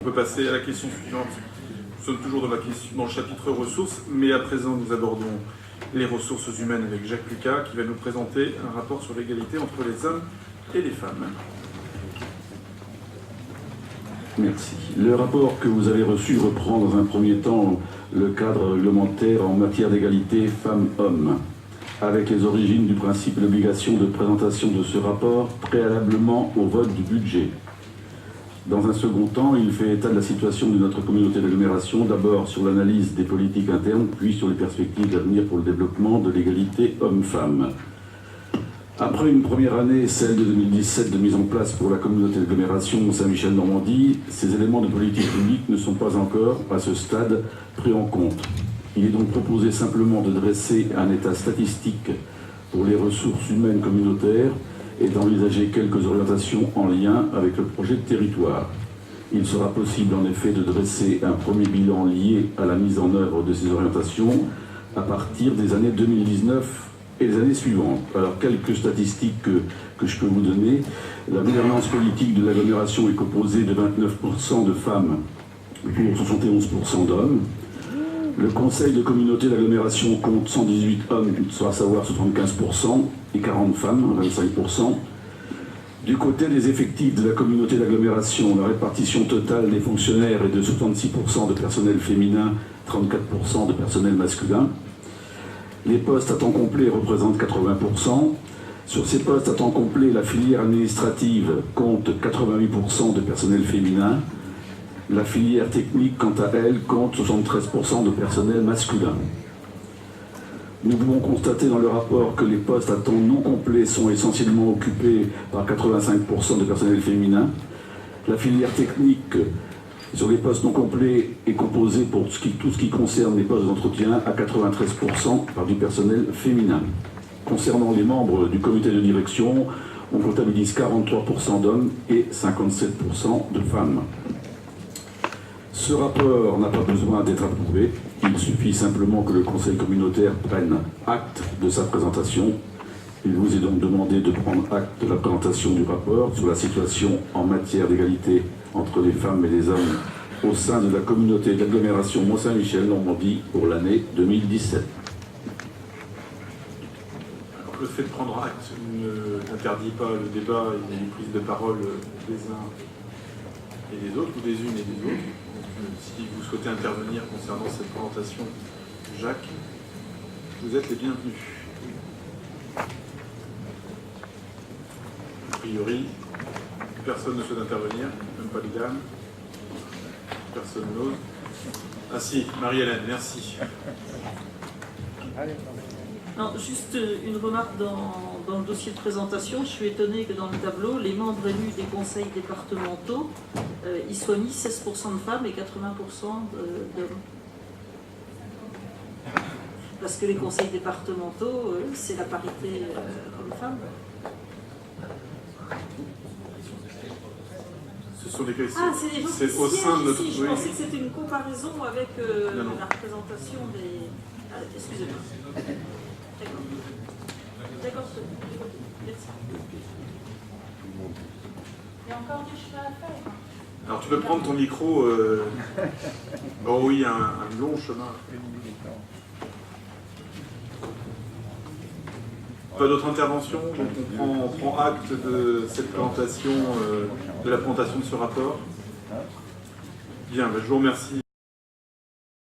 On peut passer à la question suivante. Nous sommes toujours dans le chapitre ressources, mais à présent nous abordons les ressources humaines avec Jacques Lucas qui va nous présenter un rapport sur l'égalité entre les hommes et les femmes. Merci. Le rapport que vous avez reçu reprend dans un premier temps le cadre réglementaire en matière d'égalité femmes-hommes, avec les origines du principe et l'obligation de présentation de ce rapport préalablement au vote du budget. Dans un second temps, il fait état de la situation de notre communauté d'agglomération, d'abord sur l'analyse des politiques internes, puis sur les perspectives d'avenir pour le développement de l'égalité hommes-femmes. Après une première année, celle de 2017, de mise en place pour la communauté d'agglomération Saint-Michel-Normandie, ces éléments de politique publique ne sont pas encore, à ce stade, pris en compte. Il est donc proposé simplement de dresser un état statistique pour les ressources humaines communautaires et d'envisager quelques orientations en lien avec le projet de territoire. Il sera possible en effet de dresser un premier bilan lié à la mise en œuvre de ces orientations à partir des années 2019 et les années suivantes. Alors, quelques statistiques que je peux vous donner. La gouvernance politique de l'agglomération est composée de 29% de femmes pour 71% d'hommes. Le conseil de communauté d'agglomération compte 118 hommes, soit à savoir 75%, et 40 femmes, 25%. Du côté des effectifs de la communauté d'agglomération, la répartition totale des fonctionnaires est de 66% de personnel féminin, 34% de personnel masculin. Les postes à temps complet représentent 80%. Sur ces postes à temps complet, la filière administrative compte 88% de personnel féminin. La filière technique, quant à elle, compte 73% de personnel masculin. Nous pouvons constater dans le rapport que les postes à temps non complet sont essentiellement occupés par 85% de personnel féminin. La filière technique sur les postes non complets est composée pour tout ce qui concerne les postes d'entretien à 93% par du personnel féminin. Concernant les membres du comité de direction, on comptabilise 43% d'hommes et 57% de femmes. Ce rapport n'a pas besoin d'être approuvé, il suffit simplement que le conseil communautaire prenne acte de sa présentation. Il vous est donc demandé de prendre acte de la présentation du rapport sur la situation en matière d'égalité entre les femmes et les hommes au sein de la communauté d'agglomération Mont-Saint-Michel-Normandie pour l'année 2017. Alors, le fait de prendre acte n'interdit pas le débat et les prises de parole des uns et des autres, ou des unes et des autres. Si vous souhaitez intervenir concernant cette présentation, Jacques, vous êtes les bienvenus. A priori, personne ne souhaite intervenir, même pas les dames. Personne n'ose. Ah si, Marie-Hélène, merci. Non, juste une remarque dans le dossier de présentation. Je suis étonnée que dans le tableau, les membres élus des conseils départementaux, ils soient mis 16% de femmes et 80% d'hommes. Parce que les conseils départementaux, c'est la parité homme-femme. Ce sont des questions. Ah, c'est des gens qui au sein de notre... ici. Je pensais que c'était une comparaison avec non. la représentation des... Ah, excusez-moi. D'accord. D'accord, merci. Il y a encore du chemin à faire. Alors tu peux prendre ton micro. Oh oui, un long chemin. Pas d'autres interventions, donc on prend acte de cette présentation, de la présentation de ce rapport. Bien, je vous remercie.